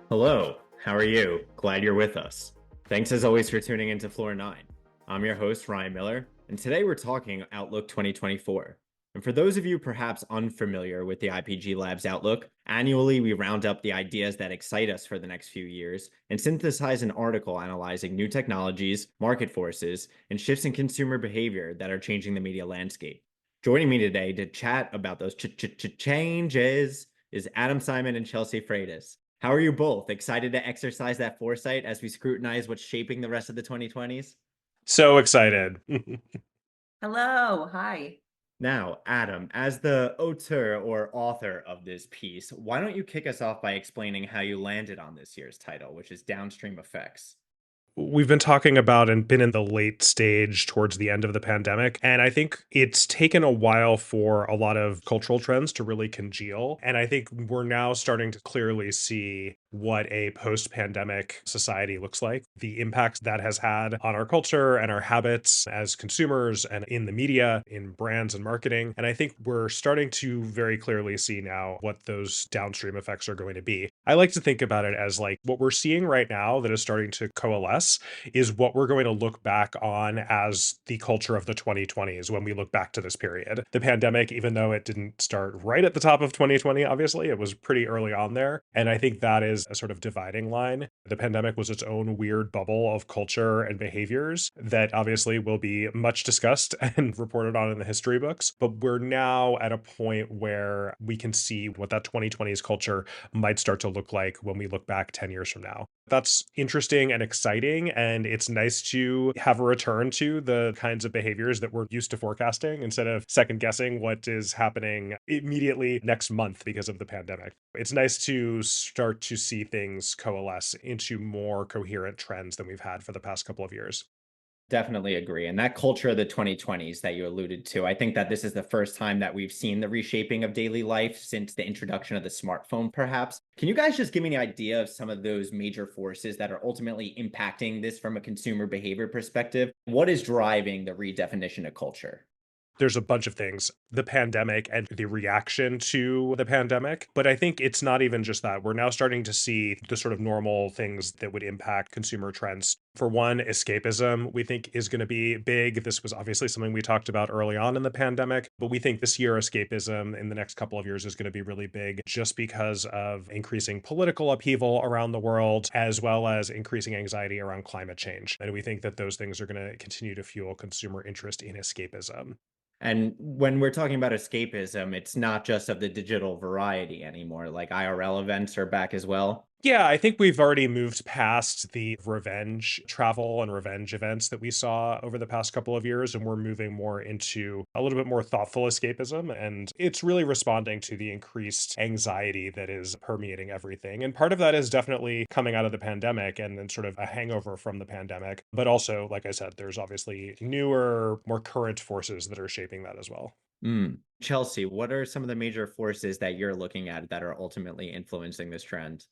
Hello, how are you? Glad you're with us. Thanks as always for tuning into Floor 9. I'm your host, Ryan Miller, and today we're talking Outlook 2024. And for those of you perhaps unfamiliar with the IPG Labs Outlook, annually we round up the ideas that excite us for the next few years and synthesize an article analyzing new technologies, market forces, and shifts in consumer behavior that are changing the media landscape. Joining me today to chat about those changes is Adam Simon and Chelsea Freitas. How are you both? Excited to exercise that foresight as we scrutinize what's shaping the rest of the 2020s? So excited. Hello, hi. Now, Adam, as the auteur or author of this piece, why don't you kick us off by explaining how you landed on this year's title, which is Downstream Effects? We've been talking about and been in the late stage towards the end of the pandemic. And I think it's taken a while for a lot of cultural trends to really congeal. And I think we're now starting to clearly see what a post pandemic society looks like, the impacts that has had on our culture and our habits as consumers and in the media, in brands and marketing. And I think we're starting to very clearly see now what those downstream effects are going to be. I like to think about it as like what we're seeing right now that is starting to coalesce is what we're going to look back on as the culture of the 2020s when we look back to this period. The pandemic, even though it didn't start right at the top of 2020, obviously, it was pretty early on there. And I think that is a sort of dividing line. The pandemic was its own weird bubble of culture and behaviors that obviously will be much discussed and reported on in the history books. But we're now at a point where we can see what that 2020s culture might start to look like when we look back 10 years from now. That's interesting and exciting. And it's nice to have a return to the kinds of behaviors that we're used to forecasting instead of second guessing what is happening immediately next month because of the pandemic. It's nice to start to see things coalesce into more coherent trends than we've had for the past couple of years. Definitely agree. And that culture of the 2020s that you alluded to, I think that this is the first time that we've seen the reshaping of daily life since the introduction of the smartphone, perhaps. Can you guys just give me an idea of some of those major forces that are ultimately impacting this from a consumer behavior perspective? What is driving the redefinition of culture? There's a bunch of things, the pandemic and the reaction to the pandemic. But I think it's not even just that. We're now starting to see the sort of normal things that would impact consumer trends. For one, escapism, we think is going to be big. This was obviously something we talked about early on in the pandemic, but we think this year escapism in the next couple of years is going to be really big just because of increasing political upheaval around the world, as well as increasing anxiety around climate change. And we think that those things are going to continue to fuel consumer interest in escapism. And when we're talking about escapism, it's not just of the digital variety anymore. Like IRL events are back as well. Yeah, I think we've already moved past the revenge travel and revenge events that we saw over the past couple of years, and we're moving more into a little bit more thoughtful escapism. And it's really responding to the increased anxiety that is permeating everything. And part of that is definitely coming out of the pandemic and then sort of a hangover from the pandemic. But also, like I said, there's obviously newer, more current forces that are shaping that as well. Chelsea, what are some of the major forces that you're looking at that are ultimately influencing this trend?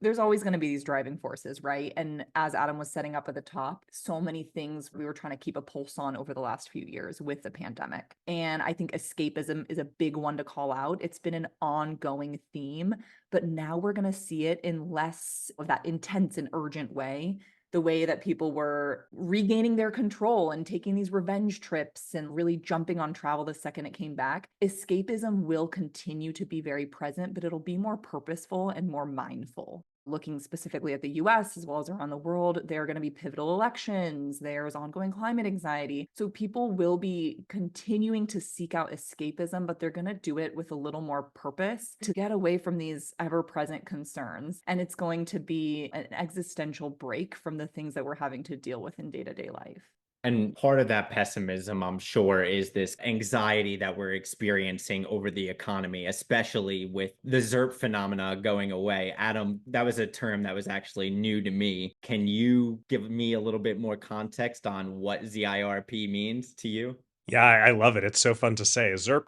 There's always going to be these driving forces, right? And as Adam was setting up at the top, so many things we were trying to keep a pulse on over the last few years with the pandemic. And I think escapism is a big one to call out. It's been an ongoing theme, but now we're going to see it in less of that intense and urgent way. The way that people were regaining their control and taking these revenge trips and really jumping on travel the second it came back. Escapism will continue to be very present, but it'll be more purposeful and more mindful. Looking specifically at the US as well as around the world, there are going to be pivotal elections, there's ongoing climate anxiety. So people will be continuing to seek out escapism, but they're going to do it with a little more purpose to get away from these ever present concerns. And it's going to be an existential break from the things that we're having to deal with in day to day life. And part of that pessimism, I'm sure, is this anxiety that we're experiencing over the economy, especially with the ZERP phenomena going away. Adam, that was a term that was actually new to me. Can you give me a little bit more context on what ZIRP means to you? Yeah, I love it. It's so fun to say. ZERP.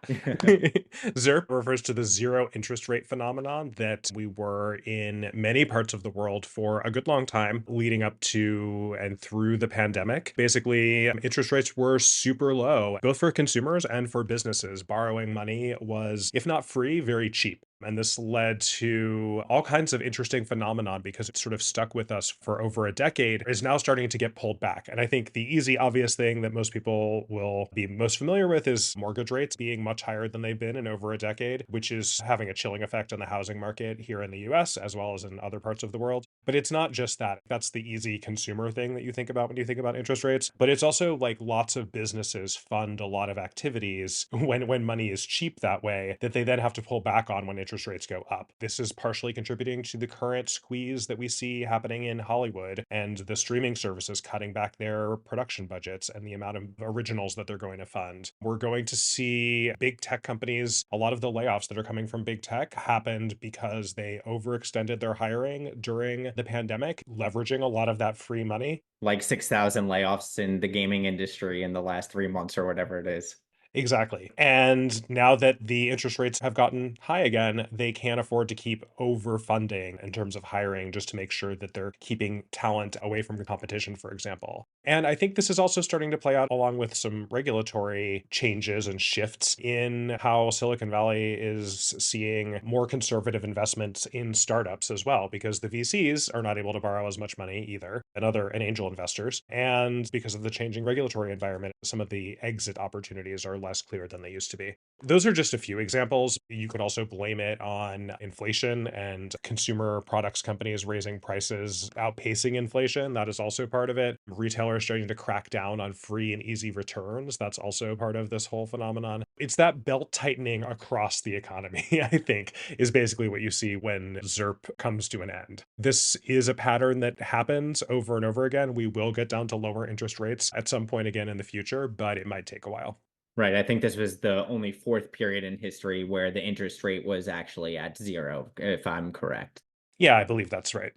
ZERP refers to the zero interest rate phenomenon that we were in many parts of the world for a good long time leading up to and through the pandemic. Basically, interest rates were super low, both for consumers and for businesses. Borrowing money was, if not free, very cheap. And this led to all kinds of interesting phenomenon because it sort of stuck with us for over a decade, is now starting to get pulled back. And I think the easy, obvious thing that most people will be most familiar with is mortgage rates being much higher than they've been in over a decade, which is having a chilling effect on the housing market here in the US as well as in other parts of the world. But it's not just that. That's the easy consumer thing that you think about when you think about interest rates. But it's also like lots of businesses fund a lot of activities when money is cheap that way that they then have to pull back on when interest rates go up. This is partially contributing to the current squeeze that we see happening in Hollywood and the streaming services cutting back their production budgets and the amount of originals that they're going to fund. We're going to see big tech companies, a lot of the layoffs that are coming from big tech happened because they overextended their hiring during the pandemic, leveraging a lot of that free money. Like 6,000 layoffs in the gaming industry in the last 3 months or whatever it is. Exactly. And now that the interest rates have gotten high again, they can't afford to keep overfunding in terms of hiring just to make sure that they're keeping talent away from the competition, for example. And I think this is also starting to play out along with some regulatory changes and shifts in how Silicon Valley is seeing more conservative investments in startups as well, because the VCs are not able to borrow as much money either and angel investors. And because of the changing regulatory environment, some of the exit opportunities are less clear than they used to be. Those are just a few examples. You could also blame it on inflation and consumer products companies raising prices, outpacing inflation. That is also part of it. Retailers starting to crack down on free and easy returns. That's also part of this whole phenomenon. It's that belt tightening across the economy, I think, is basically what you see when ZERP comes to an end. This is a pattern that happens over and over again. We will get down to lower interest rates at some point again in the future, but it might take a while. Right. I think this was the only fourth period in history where the interest rate was actually at zero, if I'm correct. Yeah, I believe that's right.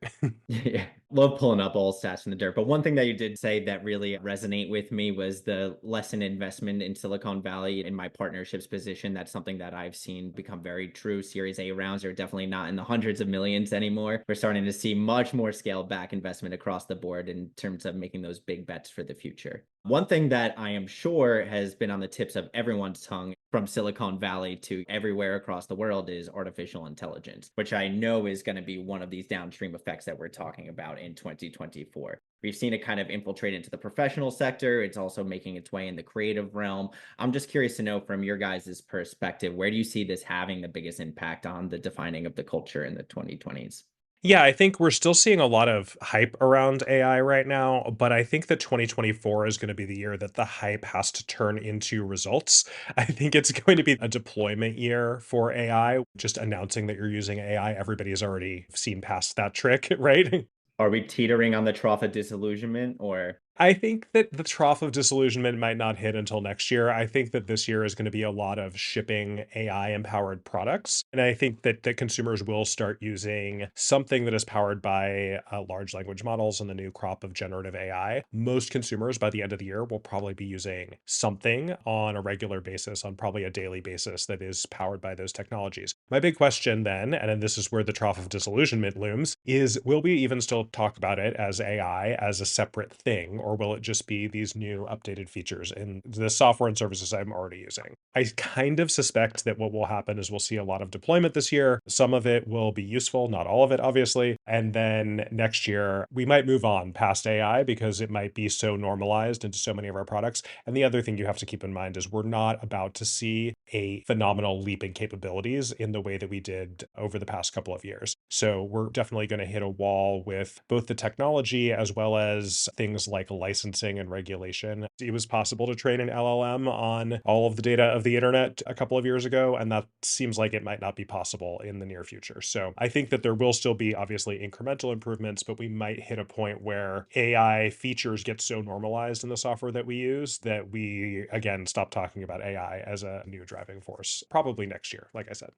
Yeah, love pulling up old stats from the dirt. But one thing that you did say that really resonate with me was the lesson investment in Silicon Valley in my partnerships position. That's something that I've seen become very true. Series A rounds are definitely not in the hundreds of millions anymore. We're starting to see much more scaled back investment across the board in terms of making those big bets for the future. One thing that I am sure has been on the tips of everyone's tongue from Silicon Valley to everywhere across the world is artificial intelligence, which I know is going to be one of these downstream effects that we're talking about in 2024. We've seen it kind of infiltrate into the professional sector. It's also making its way in the creative realm. I'm just curious to know from your guys' perspective, where do you see this having the biggest impact on the defining of the culture in the 2020s? Yeah, I think we're still seeing a lot of hype around AI right now, but I think that 2024 is going to be the year that the hype has to turn into results. I think it's going to be a deployment year for AI. Just announcing that you're using AI, everybody's already seen past that trick, right? Are we teetering on the trough of disillusionment or? I think that the trough of disillusionment might not hit until next year. I think that this year is going to be a lot of shipping AI empowered products. And I think that consumers will start using something that is powered by large language models and the new crop of generative AI. Most consumers by the end of the year will probably be using something on a regular basis, on probably a daily basis, that is powered by those technologies. My big question then, and then this is where the trough of disillusionment looms, is will we even still talk about it as AI as a separate thing? Or will it just be these new updated features in the software and services I'm already using? I kind of suspect that what will happen is we'll see a lot of deployment this year. Some of it will be useful, not all of it, obviously. And then next year, we might move on past AI because it might be so normalized into so many of our products. And the other thing you have to keep in mind is we're not about to see a phenomenal leap in capabilities in the way that we did over the past couple of years. So we're definitely going to hit a wall with both the technology as well as things like licensing and regulation. It was possible to train an LLM on all of the data of the internet a couple of years ago, and that seems like it might not be possible in the near future. So I think that there will still be obviously incremental improvements, but we might hit a point where AI features get so normalized in the software that we use that we, again, stop talking about AI as a new driving force, probably next year, like I said.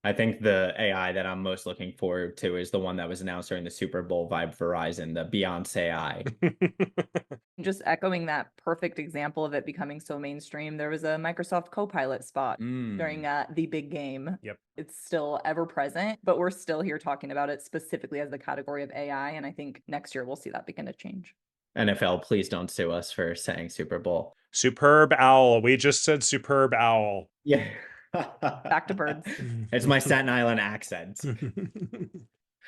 I think the AI that I'm most looking forward to is the one that was announced during the Super Bowl vibe Verizon, the Beyonce AI. Just echoing that perfect example of it becoming so mainstream, there was a Microsoft Copilot spot during the big game. Yep. It's still ever present, but we're still here talking about it specifically as the category of AI. And I think next year we'll see that begin to change. NFL, please don't sue us for saying Super Bowl. Superb owl. We just said superb owl. Yeah. Back to birds. It's my Staten Island accent.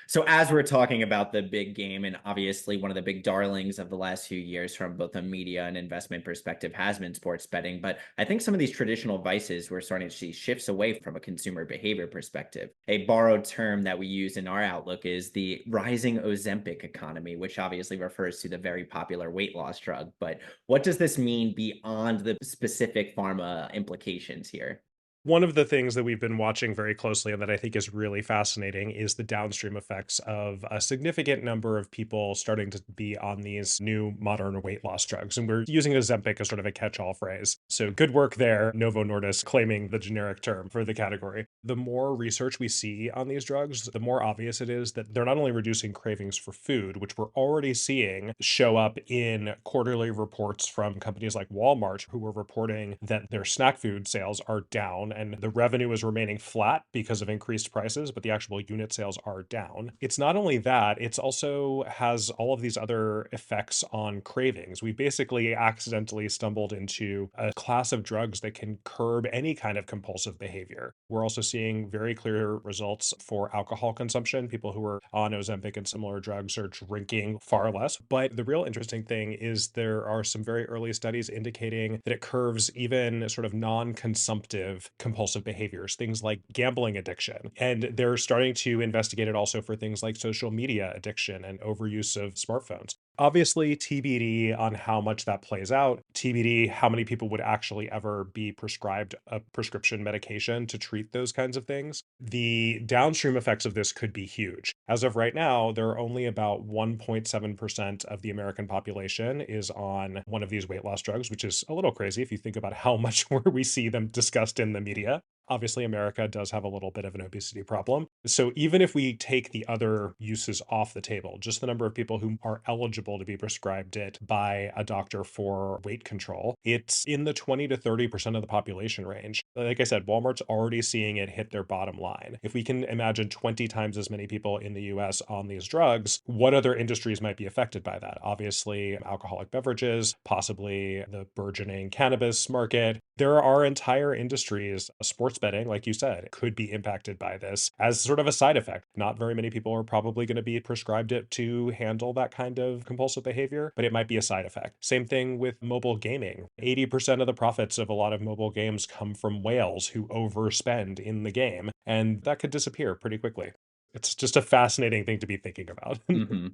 So as we're talking about the big game, and obviously one of the big darlings of the last few years from both a media and investment perspective has been sports betting, but I think some of these traditional vices we're starting to see shifts away from a consumer behavior perspective. A borrowed term that we use in our outlook is the rising Ozempic economy, which obviously refers to the very popular weight loss drug. But what does this mean beyond the specific pharma implications here? One of the things that we've been watching very closely and that I think is really fascinating is the downstream effects of a significant number of people starting to be on these new modern weight loss drugs. And we're using Ozempic as sort of a catch-all phrase. So good work there, Novo Nordisk claiming the generic term for the category. The more research we see on these drugs, the more obvious it is that they're not only reducing cravings for food, which we're already seeing show up in quarterly reports from companies like Walmart, who are reporting that their snack food sales are down and the revenue is remaining flat because of increased prices, but the actual unit sales are down. It's not only that, it's also has all of these other effects on cravings. We basically accidentally stumbled into a class of drugs that can curb any kind of compulsive behavior. We're also seeing very clear results for alcohol consumption. People who are on Ozempic and similar drugs are drinking far less. But the real interesting thing is there are some very early studies indicating that it curves even sort of non-consumptive compulsive behaviors, things like gambling addiction. And they're starting to investigate it also for things like social media addiction and overuse of smartphones. Obviously, TBD on how much that plays out. TBD, how many people would actually ever be prescribed a prescription medication to treat those kinds of things. The downstream effects of this could be huge. As of right now, there are only about 1.7% of the American population is on one of these weight loss drugs, which is a little crazy if you think about how much more we see them discussed in the media. Obviously, America does have a little bit of an obesity problem. So even if we take the other uses off the table, just the number of people who are eligible to be prescribed it by a doctor for weight control, it's in the 20 to 30% of the population range. Like I said, Walmart's already seeing it hit their bottom line. If we can imagine 20 times as many people in the US on these drugs, what other industries might be affected by that? Obviously, alcoholic beverages, possibly the burgeoning cannabis market. There are entire industries, sports betting, like you said, could be impacted by this as sort of a side effect. Not very many people are probably going to be prescribed it to handle that kind of compulsive behavior, but it might be a side effect. Same thing with mobile gaming. 80% of the profits of a lot of mobile games come from whales who overspend in the game, and that could disappear pretty quickly. It's just a fascinating thing to be thinking about.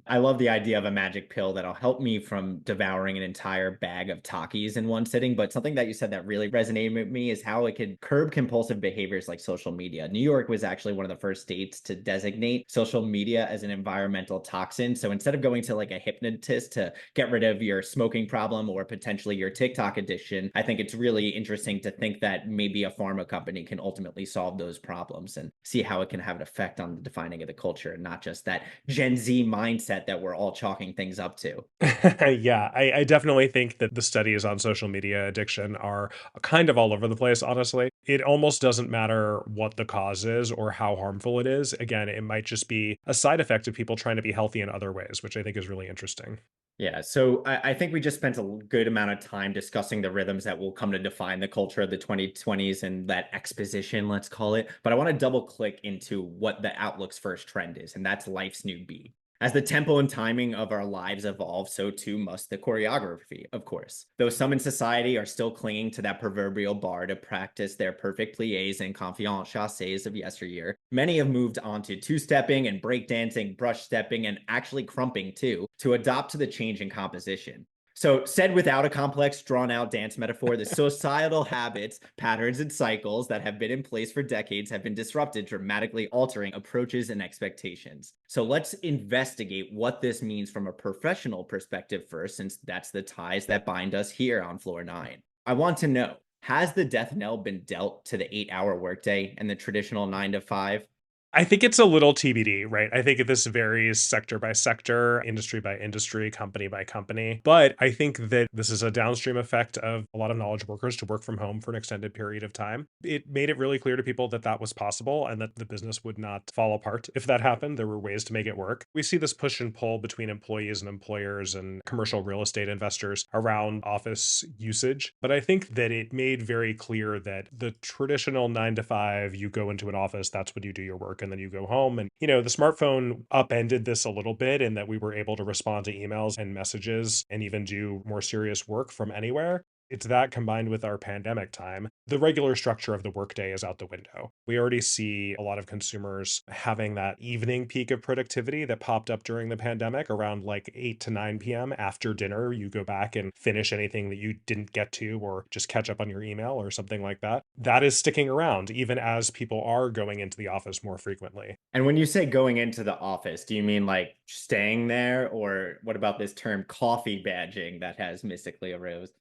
I love the idea of a magic pill that'll help me from devouring an entire bag of Takis in one sitting. But something that you said that really resonated with me is how it could curb compulsive behaviors like social media. New York was actually one of the first states to designate social media as an environmental toxin. So instead of going to like a hypnotist to get rid of your smoking problem or potentially your TikTok addiction, I think it's really interesting to think that maybe a pharma company can ultimately solve those problems and see how it can have an effect on the defining of the culture and not just that Gen Z mindset that we're all chalking things up to. Yeah, I definitely think that the studies on social media addiction are kind of all over the place, honestly. It almost doesn't matter what the cause is or how harmful it is. Again, it might just be a side effect of people trying to be healthy in other ways, which I think is really interesting. Yeah, so I think we just spent a good amount of time discussing the rhythms that will come to define the culture of the 2020s and that exposition, let's call it. But I want to double click into what the Outlook's first trend is, and that's life's new beat. As the tempo and timing of our lives evolve, so too must the choreography, of course. Though some in society are still clinging to that proverbial bar to practice their perfect pliés and confiant chassés of yesteryear, many have moved on to two-stepping and breakdancing, brush stepping, and actually crumping too, to adopt to the change in composition. So, said without a complex, drawn out dance metaphor, the societal habits, patterns, and cycles that have been in place for decades have been disrupted, dramatically altering approaches and expectations. So, let's investigate what this means from a professional perspective first, since that's the ties that bind us here on Floor 9. I want to know, has the death knell been dealt to the 8-hour workday and the traditional 9 to 5? I think it's a little TBD, right? I think this varies sector by sector, industry by industry, company by company. But I think that this is a downstream effect of a lot of knowledge workers to work from home for an extended period of time. It made it really clear to people that that was possible and that the business would not fall apart if that happened. There were ways to make it work. We see this push and pull between employees and employers and commercial real estate investors around office usage. But I think that it made very clear that the traditional 9 to 5, you go into an office, that's when you do your work, and then you go home. And, the smartphone upended this a little bit in that we were able to respond to emails and messages and even do more serious work from anywhere. It's that combined with our pandemic time, the regular structure of the workday is out the window. We already see a lot of consumers having that evening peak of productivity that popped up during the pandemic around like 8 to 9 p.m. After dinner. You go back and finish anything that you didn't get to, or just catch up on your email or something like that. That is sticking around, even as people are going into the office more frequently. And when you say going into the office, do you mean like staying there, or what about this term coffee badging that has mystically arose?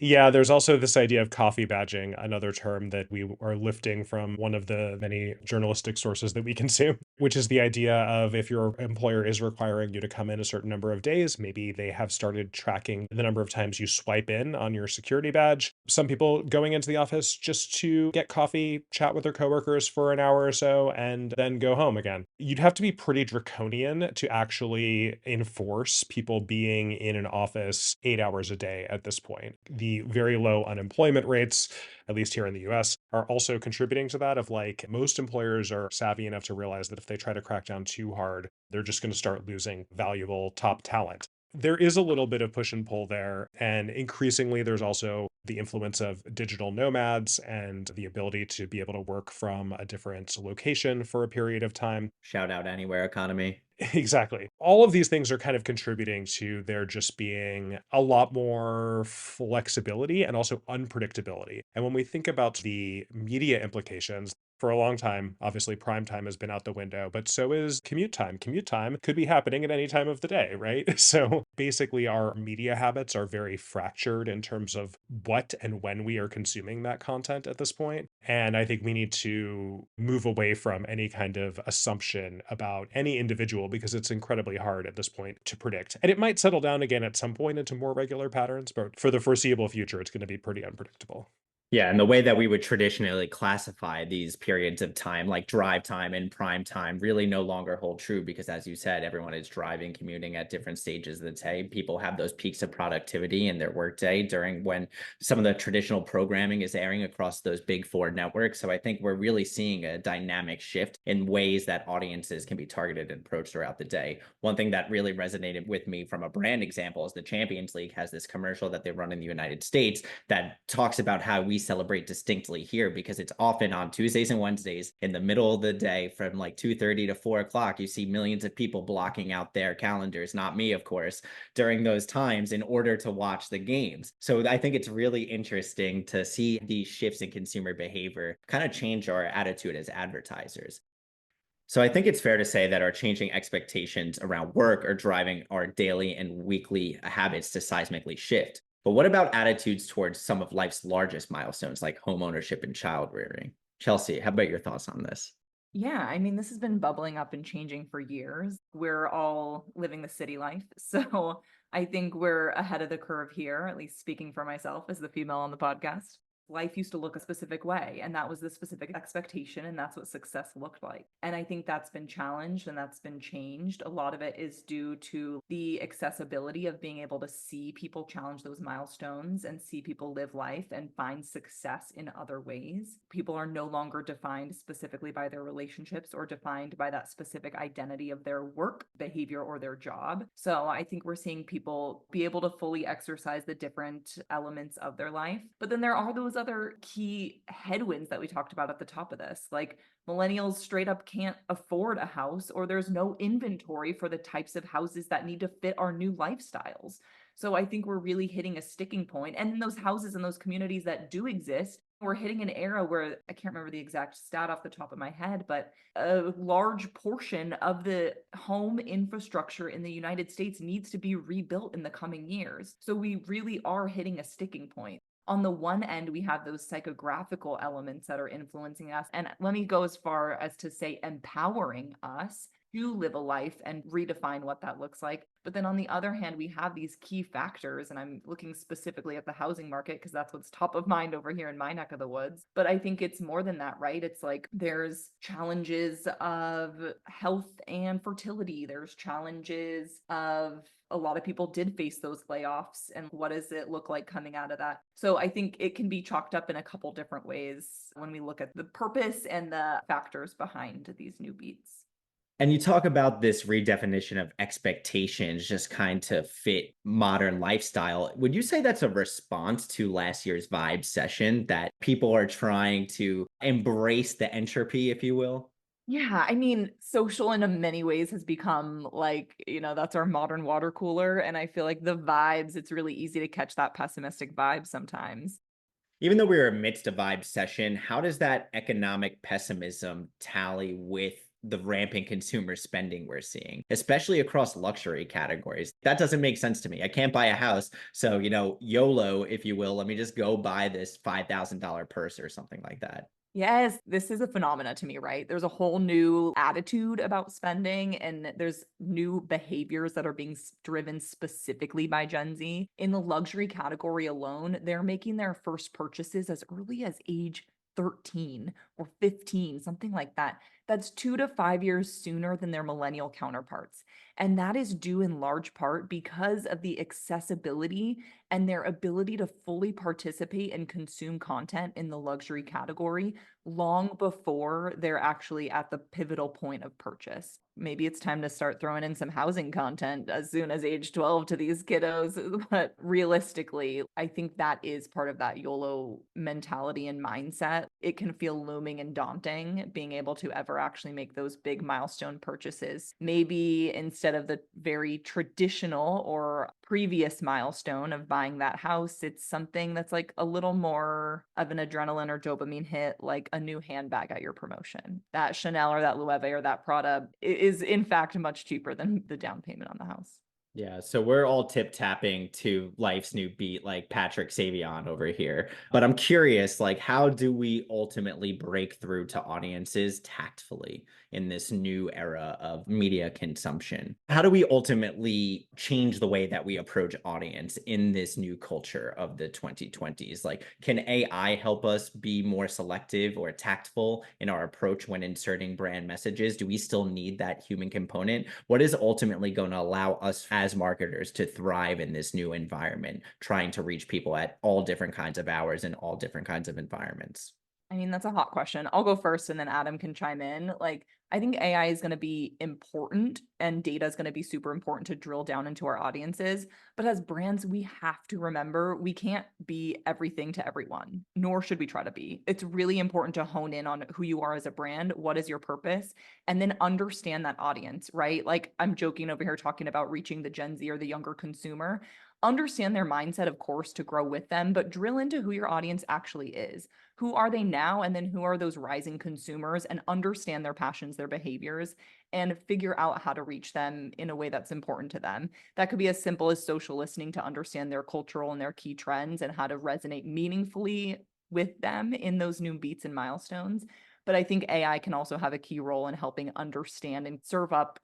Yeah, there's also this idea of coffee badging, another term that we are lifting from one of the many journalistic sources that we consume, which is the idea of if your employer is requiring you to come in a certain number of days, maybe they have started tracking the number of times you swipe in on your security badge. Some people going into the office just to get coffee, chat with their coworkers for an hour or so, and then go home again. You'd have to be pretty draconian to actually enforce people being in an office 8 hours a day at this point. The very low unemployment rates, at least here in the US, are also contributing to that. Of like, most employers are savvy enough to realize that if they try to crack down too hard, they're just going to start losing valuable top talent. There is a little bit of push and pull there. And increasingly, there's also the influence of digital nomads and the ability to be able to work from a different location for a period of time. Shout out anywhere economy. Exactly. All of these things are kind of contributing to there just being a lot more flexibility and also unpredictability. And when we think about the media implications, for a long time, obviously prime time has been out the window, but so is commute time. Commute time could be happening at any time of the day, right? So basically, our media habits are very fractured in terms of what and when we are consuming that content at this point. And I think we need to move away from any kind of assumption about any individual because it's incredibly hard at this point to predict. And it might settle down again at some point into more regular patterns, but for the foreseeable future, it's going to be pretty unpredictable. Yeah, and the way that we would traditionally classify these periods of time, like drive time and prime time, really no longer hold true because, as you said, everyone is driving, commuting at different stages of the day. People have those peaks of productivity in their workday during when some of the traditional programming is airing across those big four networks. So I think we're really seeing a dynamic shift in ways that audiences can be targeted and approached throughout the day. One thing that really resonated with me from a brand example is the Champions League has this commercial that they run in the United States that talks about how we celebrate distinctly here, because it's often on Tuesdays and Wednesdays in the middle of the day from like 2:30 to 4 o'clock. You see millions of people blocking out their calendars, not me, of course, during those times in order to watch the games. So I think it's really interesting to see these shifts in consumer behavior kind of change our attitude as advertisers. So I think it's fair to say that our changing expectations around work are driving our daily and weekly habits to seismically shift. But what about attitudes towards some of life's largest milestones like home ownership and child rearing? Chelsea, how about your thoughts on this? Yeah, I mean, this has been bubbling up and changing for years. We're all living the city life. So I think we're ahead of the curve here, at least speaking for myself as the female on the podcast. Life used to look a specific way, and that was the specific expectation, and that's what success looked like. And I think that's been challenged and that's been changed. A lot of it is due to the accessibility of being able to see people challenge those milestones and see people live life and find success in other ways. People are no longer defined specifically by their relationships or defined by that specific identity of their work behavior or their job. So I think we're seeing people be able to fully exercise the different elements of their life. But then there are those other key headwinds that we talked about at the top of this, like millennials straight up can't afford a house, or there's no inventory for the types of houses that need to fit our new lifestyles. So I think we're really hitting a sticking point. And in those houses and those communities that do exist, we're hitting an era where I can't remember the exact stat off the top of my head, but a large portion of the home infrastructure in the United States needs to be rebuilt in the coming years. So we really are hitting a sticking point. on the one end, we have those psychographical elements that are influencing us. And let me go as far as to say empowering us to live a life and redefine what that looks like. But then on the other hand, we have these key factors, and I'm looking specifically at the housing market because that's what's top of mind over here in my neck of the woods. But I think it's more than that, right? It's like there's challenges of health and fertility, there's challenges of a lot of people did face those layoffs, and what does it look like coming out of that? So I think it can be chalked up in a couple different ways when we look at the purpose and the factors behind these new beats. And you talk about this redefinition of expectations just kind to fit modern lifestyle. Would you say that's a response to last year's Vibe session, that people are trying to embrace the entropy, if you will? Yeah, I mean, social in many ways has become like, that's our modern water cooler. And I feel like the vibes, it's really easy to catch that pessimistic vibe sometimes. Even though we were amidst a Vibe session, how does that economic pessimism tally with the rampant consumer spending we're seeing, especially across luxury categories? That doesn't make sense to me. I can't buy a house. So, YOLO, if you will, let me just go buy this $5,000 purse or something like that. Yes, this is a phenomena to me, right? There's a whole new attitude about spending, and there's new behaviors that are being driven specifically by Gen Z. In the luxury category alone, they're making their first purchases as early as age 13 or 15, something like that. That's 2 to 5 years sooner than their millennial counterparts. And that is due in large part because of the accessibility and their ability to fully participate and consume content in the luxury category long before they're actually at the pivotal point of purchase. Maybe it's time to start throwing in some housing content as soon as age 12 to these kiddos. But realistically, I think that is part of that YOLO mentality and mindset. It can feel looming and daunting being able to ever actually make those big milestone purchases. Maybe instead of the very traditional or previous milestone of buying that house, it's something that's like a little more of an adrenaline or dopamine hit, like a new handbag at your promotion. That Chanel or that Loewe or that Prada is in fact much cheaper than the down payment on the house. Yeah, so we're all tip tapping to life's new beat like Patrick Savion over here. But I'm curious, like, how do we ultimately break through to audiences tactfully in this new era of media consumption? How do we ultimately change the way that we approach audience in this new culture of the 2020s? Like, can AI help us be more selective or tactful in our approach when inserting brand messages? Do we still need that human component? What is ultimately going to allow us as marketers to thrive in this new environment, trying to reach people at all different kinds of hours and all different kinds of environments? I mean, that's a hot question. I'll go first and then Adam can chime in. Like, I think AI is going to be important and data is going to be super important to drill down into our audiences. But as brands, we have to remember we can't be everything to everyone, nor should we try to be. It's really important to hone in on who you are as a brand, what is your purpose, and then understand that audience, right? Like, I'm joking over here talking about reaching the Gen Z or the younger consumer. Understand their mindset, of course, to grow with them, but drill into who your audience actually is. Who are they now? And then who are those rising consumers, and understand their passions, their behaviors, and figure out how to reach them in a way that's important to them. That could be as simple as social listening to understand their cultural and their key trends and how to resonate meaningfully with them in those new beats and milestones. But I think AI can also have a key role in helping understand and serve up,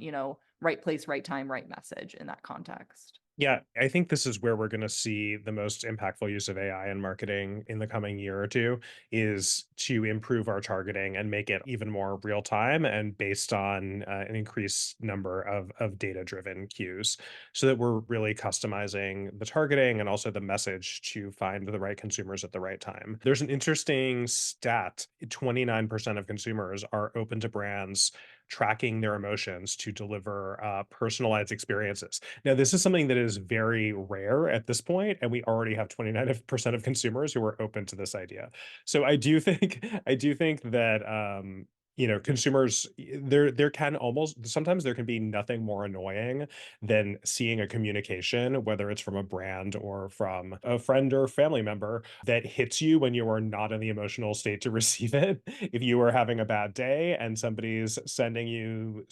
right place, right time, right message in that context. Yeah, I think this is where we're going to see the most impactful use of AI in marketing in the coming year or two, is to improve our targeting and make it even more real time and based on an increased number of data driven cues, so that we're really customizing the targeting and also the message to find the right consumers at the right time. There's an interesting stat: 29% of consumers are open to brands tracking their emotions to deliver personalized experiences. Now, this is something that is very rare at this point, and we already have 29% of consumers who are open to this idea. So I do think I do think that consumers, there can almost sometimes there can be nothing more annoying than seeing a communication, whether it's from a brand or from a friend or family member, that hits you when you are not in the emotional state to receive it. If you are having a bad day and somebody's sending you,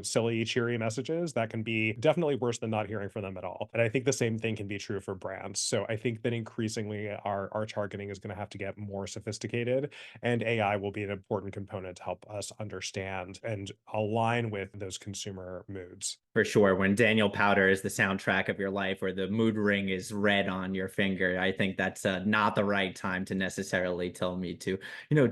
silly, cheery messages, that can be definitely worse than not hearing from them at all. And I think the same thing can be true for brands. So I think that increasingly our targeting is going to have to get more sophisticated, and AI will be an important component to help us understand and align with those consumer moods. For sure. When Daniel Powder is the soundtrack of your life or the mood ring is red on your finger, I think that's not the right time to necessarily tell me to,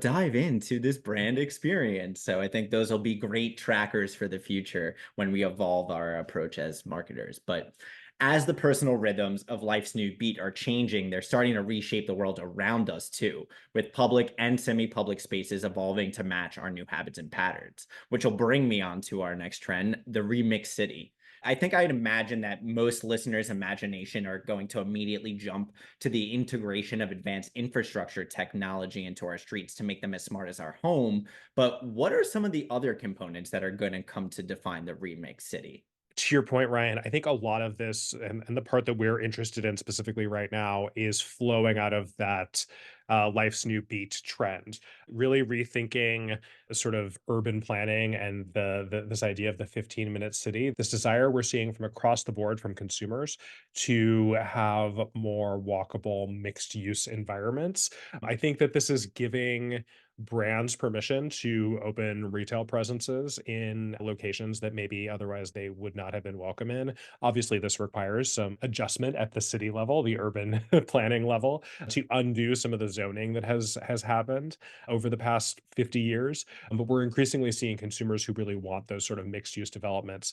dive into this brand experience. So I think those will be great trackers for the future when we evolve our approach as marketers. But as the personal rhythms of life's new beat are changing, they're starting to reshape the world around us too, with public and semi-public spaces evolving to match our new habits and patterns, which will bring me on to our next trend, the remix city. I think I'd imagine that most listeners' imagination are going to immediately jump to the integration of advanced infrastructure technology into our streets to make them as smart as our home. But what are some of the other components that are going to come to define the remix city? To your point, Ryan, I think a lot of this, and the part that we're interested in specifically right now, is flowing out of that life's new beat trend. Really rethinking the sort of urban planning and this idea of the 15-minute city. This desire we're seeing from across the board from consumers to have more walkable, mixed use environments. I think that this is giving brands permission to open retail presences in locations that maybe otherwise they would not have been welcome in. Obviously, this requires some adjustment at the city level, the urban planning level, to undo some of the zoning that has happened over the past 50 years. But we're increasingly seeing consumers who really want those sort of mixed use developments.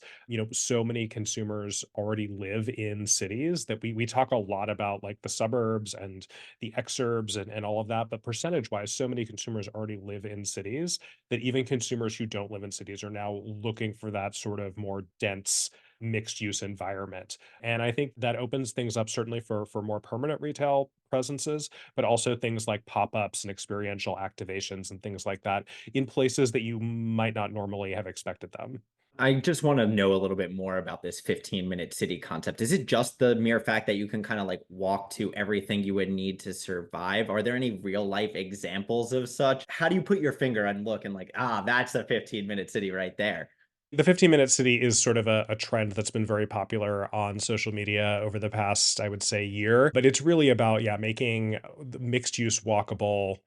So many consumers already live in cities that we talk a lot about, like the suburbs and the exurbs and all of that. But percentage wise, so many consumers already live in cities that even consumers who don't live in cities are now looking for that sort of more dense mixed use environment. And I think that opens things up certainly for more permanent retail presences, but also things like pop-ups and experiential activations and things like that in places that you might not normally have expected them. I just want to know a little bit more about this 15-minute city concept. Is it just the mere fact that you can kind of like walk to everything you would need to survive? Are there any real life examples of such? How do you put your finger and look and like, that's a 15-minute city right there? The 15-minute city is sort of a trend that's been very popular on social media over the past, I would say, year. But it's really about, yeah, making the mixed use walkable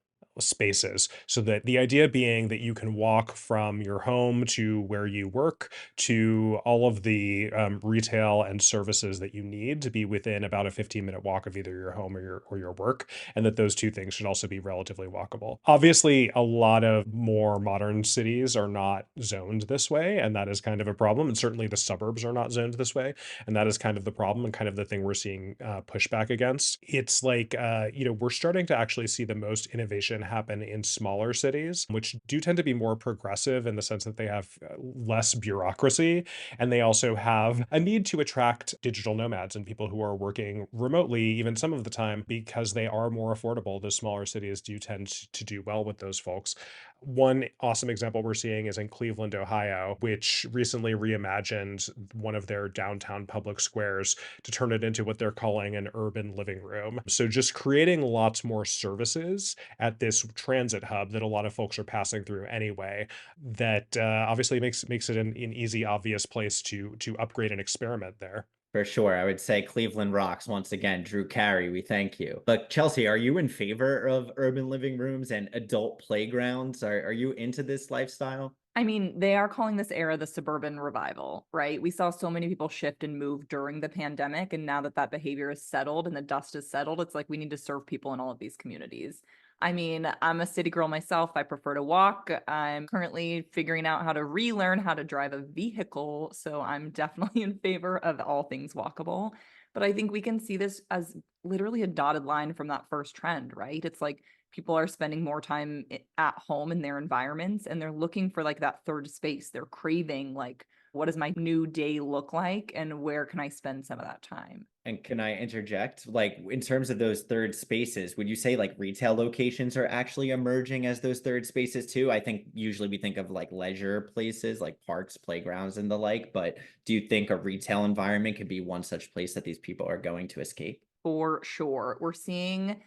spaces. So that the idea being that you can walk from your home to where you work to all of the retail and services that you need to be within about a 15-minute walk of either your home or your work, and that those two things should also be relatively walkable. Obviously, a lot of more modern cities are not zoned this way, and that is kind of a problem. And certainly the suburbs are not zoned this way, and that is kind of the problem and kind of the thing we're seeing pushback against. It's like, we're starting to actually see the most innovation happen in smaller cities, which do tend to be more progressive in the sense that they have less bureaucracy, and they also have a need to attract digital nomads and people who are working remotely, even some of the time, because they are more affordable. The smaller cities do tend to do well with those folks. One awesome example we're seeing is in Cleveland, Ohio, which recently reimagined one of their downtown public squares to turn it into what they're calling an urban living room. So just creating lots more services at this transit hub that a lot of folks are passing through anyway, that obviously makes it an easy, obvious place to upgrade and experiment there. For sure. I would say Cleveland rocks once again. Drew Carey, we thank you. But Chelsea, are you in favor of urban living rooms and adult playgrounds? Are you into this lifestyle? I mean, they are calling this era the suburban revival, right? We saw so many people shift and move during the pandemic. And now that that behavior is settled and the dust is settled, it's like we need to serve people in all of these communities. I mean, I'm a city girl myself. I prefer to walk. I'm currently figuring out how to relearn how to drive a vehicle. So I'm definitely in favor of all things walkable. But I think we can see this as literally a dotted line from that first trend, right? It's like people are spending more time at home in their environments and they're looking for like that third space. They're craving like What does my new day look like? And where can I spend some of that time? And can I interject? Like, in terms of those third spaces, would you say like retail locations are actually emerging as those third spaces too? I think usually we think of like leisure places like parks, playgrounds, and the like, but do you think a retail environment could be one such place that these people are going to escape? For sure. We're seeing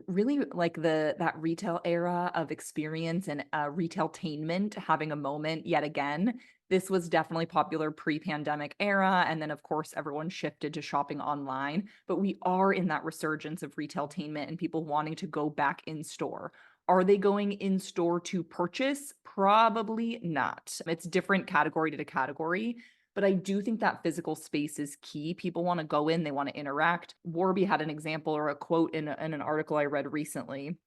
really like that retail era of experience and retailtainment having a moment yet again. This was definitely popular pre-pandemic era, and then of course everyone shifted to shopping online. But we are in that resurgence of retailtainment and people wanting to go back in store. Are they going in store to purchase? Probably not. It's different category to category, but I do think that physical space is key. People want to go in, they want to interact. Warby had an example or a quote in an article I read recently.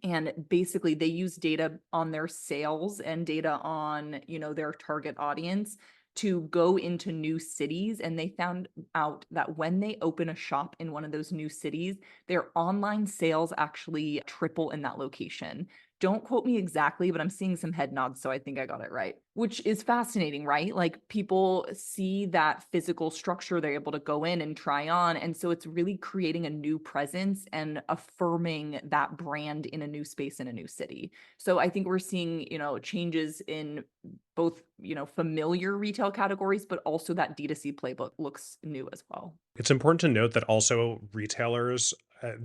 And basically they use data on their sales and data on, their target audience to go into new cities. And they found out that when they open a shop in one of those new cities, their online sales actually triple in that location. Don't quote me exactly, but I'm seeing some head nods, so I think I got it right, which is fascinating, right? Like people see that physical structure, they're able to go in and try on. And so it's really creating a new presence and affirming that brand in a new space in a new city. So I think we're seeing, changes in both, familiar retail categories, but also that D2C playbook looks new as well. It's important to note that also retailers,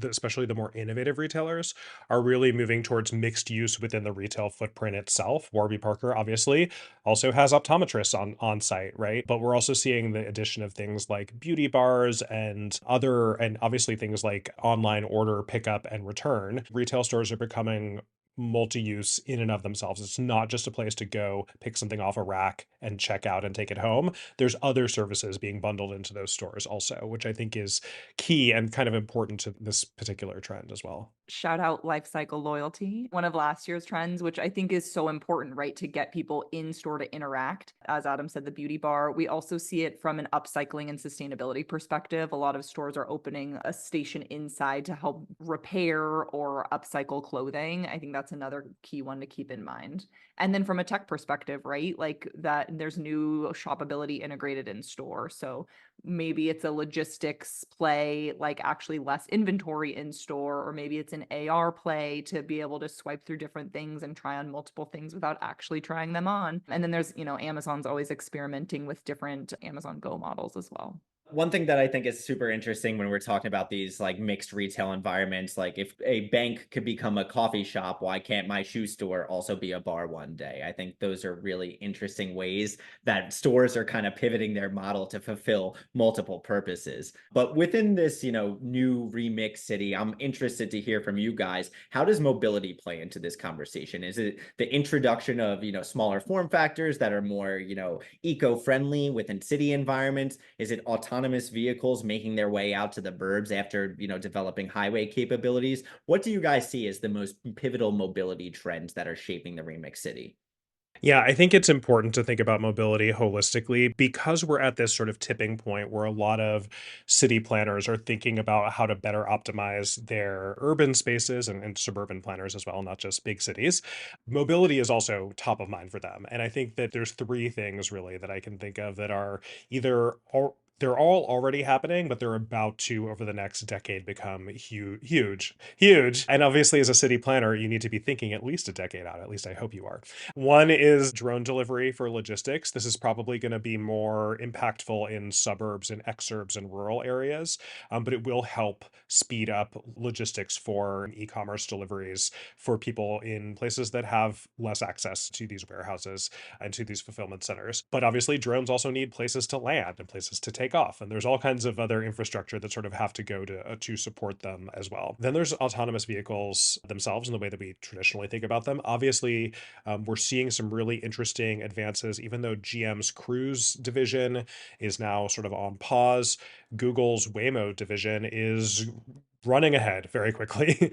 especially the more innovative retailers, are really moving towards mixed use within the retail footprint itself. Warby Parker obviously also has optometrists on site, right? But we're also seeing the addition of things like beauty bars and obviously things like online order, pickup, and return. Retail stores are becoming multi-use in and of themselves. It's not just a place to go pick something off a rack and check out and take it home. There's other services being bundled into those stores also, which I think is key and kind of important to this particular trend as well. Shout out life cycle loyalty, one of last year's trends, which I think is so important, right? To get people in store to interact. As Adam said, the beauty bar. We also see it from an upcycling and sustainability perspective. A lot of stores are opening a station inside to help repair or upcycle clothing. I think that's another key one to keep in mind. And then from a tech perspective, right? Like that there's new shoppability integrated in store. So maybe it's a logistics play, like actually less inventory in store, or maybe it's an AR play to be able to swipe through different things and try on multiple things without actually trying them on. And then there's, Amazon's always experimenting with different Amazon Go models as well. One thing that I think is super interesting when we're talking about these like mixed retail environments, like if a bank could become a coffee shop, why can't my shoe store also be a bar one day? I think those are really interesting ways that stores are kind of pivoting their model to fulfill multiple purposes. But within this, new remix city, I'm interested to hear from you guys. How does mobility play into this conversation? Is it the introduction of, smaller form factors that are more, eco-friendly within city environments? Is it autonomous vehicles making their way out to the burbs after, developing highway capabilities? What do you guys see as the most pivotal mobility trends that are shaping the Remix City? Yeah, I think it's important to think about mobility holistically because we're at this sort of tipping point where a lot of city planners are thinking about how to better optimize their urban spaces and suburban planners as well, not just big cities. Mobility is also top of mind for them. And I think that there's three things really that I can think of that are either they're all already happening, but they're about to, over the next decade, become huge. And obviously, as a city planner, you need to be thinking at least a decade out. At least I hope you are. One is drone delivery for logistics. This is probably going to be more impactful in suburbs and exurbs and rural areas, but it will help speed up logistics for e-commerce deliveries for people in places that have less access to these warehouses and to these fulfillment centers. But obviously, drones also need places to land and places to take off, and there's all kinds of other infrastructure that sort of have to go to support them as well. Then there's autonomous vehicles themselves in the way that we traditionally think about them. Obviously, we're seeing some really interesting advances, even though GM's Cruise division is now sort of on pause. Google's Waymo division is running ahead very quickly.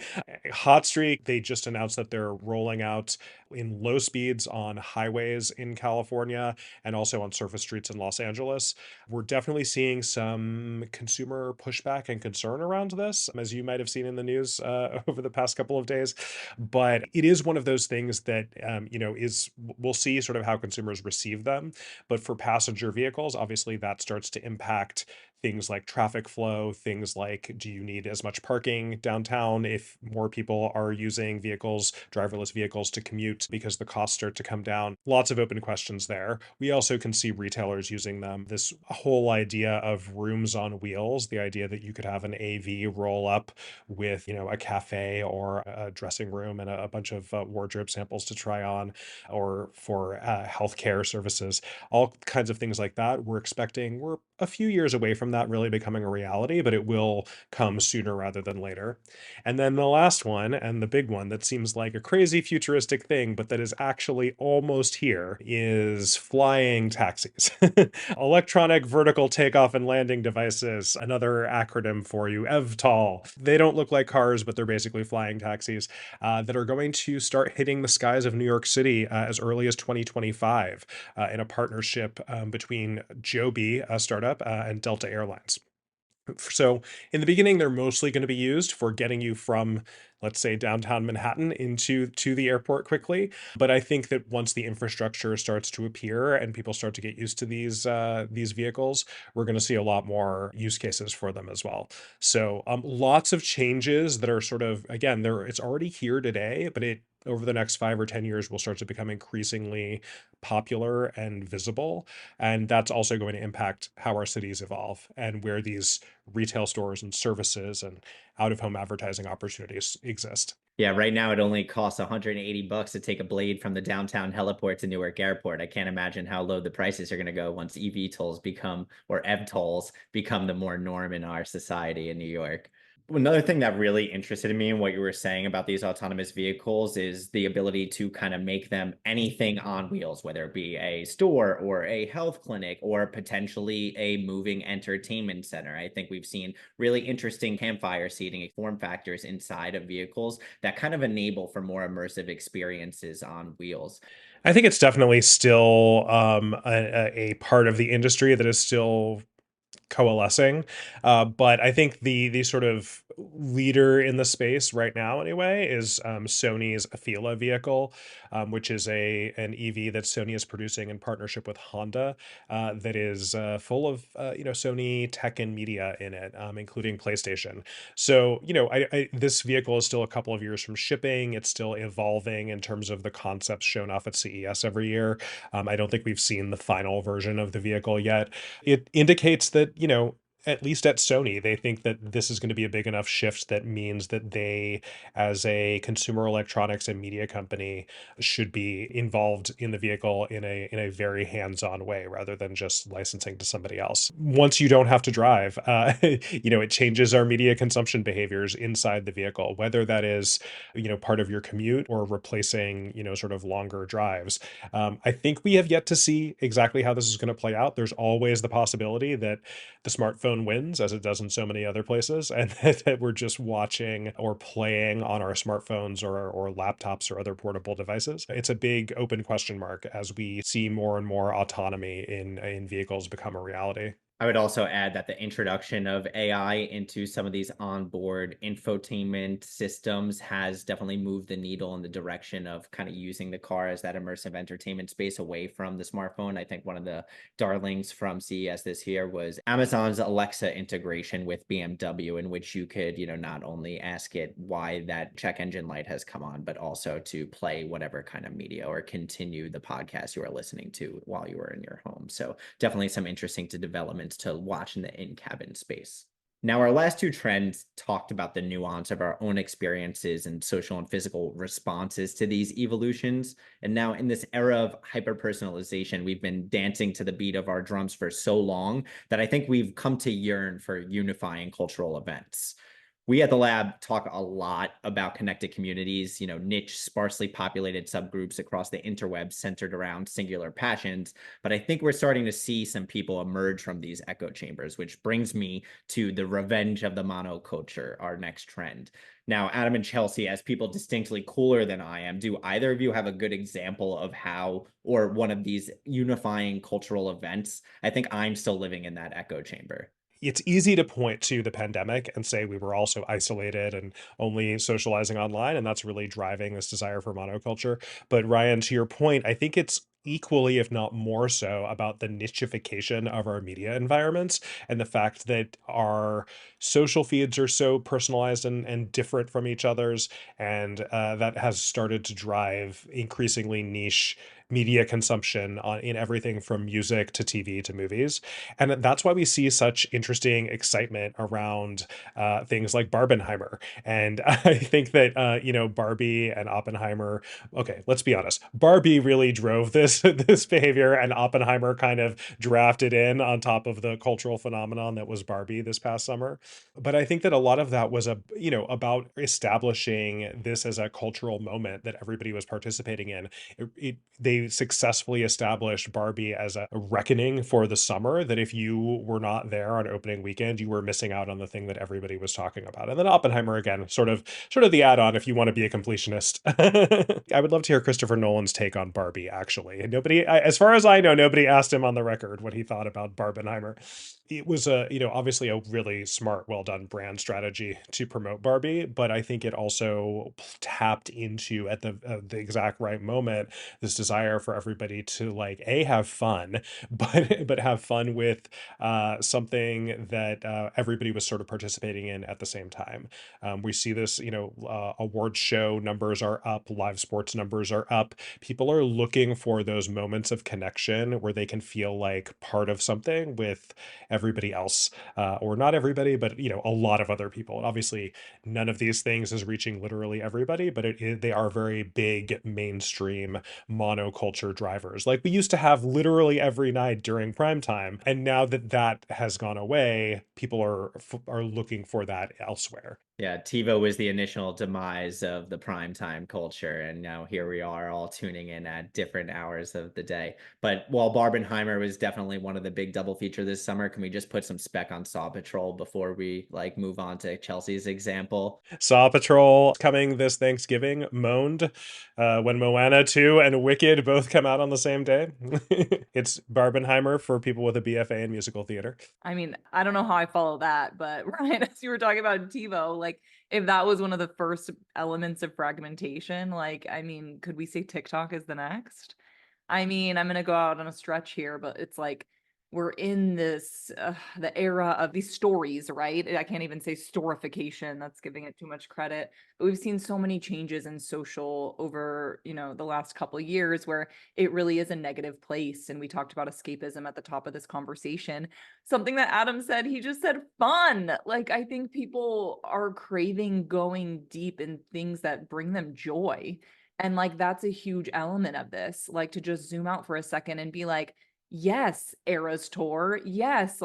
Hot Streak, they just announced that they're rolling out in low speeds on highways in California and also on surface streets in Los Angeles. We're definitely seeing some consumer pushback and concern around this, as you might have seen in the news over the past couple of days. But it is one of those things that, is we'll see sort of how consumers receive them. But for passenger vehicles, obviously that starts to impact things like traffic flow, things like, do you need as much parking downtown if more people are using vehicles, driverless vehicles to commute because the costs start to come down? Lots of open questions there. We also can see retailers using them. This whole idea of rooms on wheels, the idea that you could have an AV roll up with, a cafe or a dressing room and a bunch of wardrobe samples to try on, or for healthcare services, all kinds of things like that. We're a few years away from that really becoming a reality, but it will come sooner rather than later. And then the last one, and the big one that seems like a crazy futuristic thing, but that is actually almost here, is flying taxis. Electronic vertical takeoff and landing devices, another acronym for you, EVTOL. They don't look like cars, but they're basically flying taxis that are going to start hitting the skies of New York City as early as 2025 in a partnership between Joby, a startup, and Delta Airlines. So in the beginning, they're mostly going to be used for getting you from, let's say, downtown Manhattan to the airport quickly. But I think that once the infrastructure starts to appear and people start to get used to these vehicles, we're going to see a lot more use cases for them as well. So lots of changes that are sort of, again, it's already here today, but it over the next 5 or 10 years will start to become increasingly popular and visible. And that's also going to impact how our cities evolve and where these retail stores and services and out of home advertising opportunities exist. Yeah, right now it only costs $180 to take a blade from the downtown heliport to Newark Airport. I can't imagine how low the prices are going to go once EV tolls become, or EV tolls become the more norm in our society in New York. Another thing that really interested me in what you were saying about these autonomous vehicles is the ability to kind of make them anything on wheels, whether it be a store or a health clinic or potentially a moving entertainment center. I think we've seen really interesting campfire seating form factors inside of vehicles that kind of enable for more immersive experiences on wheels. I think it's definitely still a part of the industry that is still coalescing. But I think the sort of leader in the space right now, anyway, is Sony's Afeela vehicle, which is an EV that Sony is producing in partnership with Honda, that is full of Sony tech and media in it, including PlayStation. So this vehicle is still a couple of years from shipping. It's still evolving in terms of the concepts shown off at CES every year. I don't think we've seen the final version of the vehicle yet. It indicates that, at least at Sony, they think that this is going to be a big enough shift that means that they, as a consumer electronics and media company, should be involved in the vehicle in a very hands-on way rather than just licensing to somebody else. Once you don't have to drive, it changes our media consumption behaviors inside the vehicle, whether that is, part of your commute or replacing, sort of longer drives. I think we have yet to see exactly how this is going to play out. There's always the possibility that the smartphone wins, as it does in so many other places, and that we're just watching or playing on our smartphones or laptops or other portable devices. It's a big open question mark as we see more and more autonomy in vehicles become a reality. I would also add that the introduction of AI into some of these onboard infotainment systems has definitely moved the needle in the direction of kind of using the car as that immersive entertainment space away from the smartphone. I think one of the darlings from CES this year was Amazon's Alexa integration with BMW, in which you could, not only ask it why that check engine light has come on, but also to play whatever kind of media or continue the podcast you are listening to while you are in your home. So definitely some interesting developments to watch in the in-cabin space. Now, our last two trends talked about the nuance of our own experiences and social and physical responses to these evolutions. And now in this era of hyper-personalization, we've been dancing to the beat of our drums for so long that I think we've come to yearn for unifying cultural events. We at the lab talk a lot about connected communities, niche, sparsely populated subgroups across the interwebs centered around singular passions. But I think we're starting to see some people emerge from these echo chambers, which brings me to the revenge of the monoculture, our next trend. Now, Adam and Chelsea, as people distinctly cooler than I am, do either of you have a good example of how, or one of these unifying cultural events? I think I'm still living in that echo chamber. It's easy to point to the pandemic and say we were also isolated and only socializing online, and that's really driving this desire for monoculture. But Ryan, to your point, I think it's equally, if not more so, about the nichification of our media environments and the fact that our social feeds are so personalized and different from each other's. And that has started to drive increasingly niche media consumption in everything from music to TV to movies. And that's why we see such interesting excitement around things like Barbenheimer. And I think that, Barbie and Oppenheimer, okay, let's be honest. Barbie really drove this, this behavior, and Oppenheimer kind of drafted in on top of the cultural phenomenon that was Barbie this past summer. But I think that a lot of that was about establishing this as a cultural moment that everybody was participating in. They successfully established Barbie as a reckoning for the summer, that if you were not there on opening weekend, you were missing out on the thing that everybody was talking about. And then Oppenheimer, again, sort of the add-on if you want to be a completionist. I would love to hear Christopher Nolan's take on Barbie, actually. As far as I know, nobody asked him on the record what he thought about Barbenheimer. It was obviously a really smart, well done brand strategy to promote Barbie, but I think it also tapped into, at the exact right moment, this desire for everybody to, like, have fun, but have fun with something that everybody was sort of participating in at the same time. We see this, award show numbers are up, live sports numbers are up. People are looking for those moments of connection where they can feel like part of something with everybody else, or not everybody, but a lot of other people. And obviously, none of these things is reaching literally everybody, but they are very big mainstream monoculture drivers, like we used to have literally every night during prime time. And now that that has gone away, people are looking for that elsewhere. Yeah, TiVo was the initial demise of the primetime culture, and now here we are all tuning in at different hours of the day. But while Barbenheimer was definitely one of the big double feature this summer, can we just put some spec on Saw Patrol before we move on to Chelsea's example? Saw Patrol coming this Thanksgiving moaned when Moana 2 and Wicked both come out on the same day. It's Barbenheimer for people with a BFA in musical theater. I mean, I don't know how I follow that, but Ryan, as you were talking about TiVo, like if that was one of the first elements of fragmentation, I mean, could we say TikTok is the next? I mean, I'm gonna go out on a stretch here, but it's like we're in this the era of these stories, right? I can't even say storification, that's giving it too much credit. But we've seen so many changes in social over, the last couple of years where it really is a negative place. And we talked about escapism at the top of this conversation. Something that Adam said, he just said fun. Like, I think people are craving going deep in things that bring them joy. And that's a huge element of this, to just zoom out for a second and be like, yes, Eras Tour. Yes,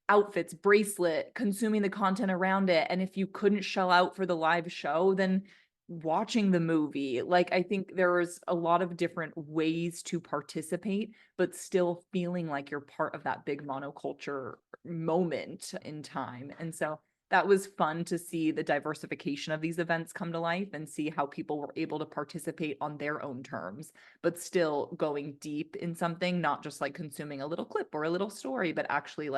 outfits, bracelet, consuming the content around it. And if you couldn't shell out for the live show, then watching the movie. I think there's a lot of different ways to participate, but still feeling like you're part of that big monoculture moment in time. And so that was fun to see the diversification of these events come to life and see how people were able to participate on their own terms, but still going deep in something, not just consuming a little clip or a little story, but actually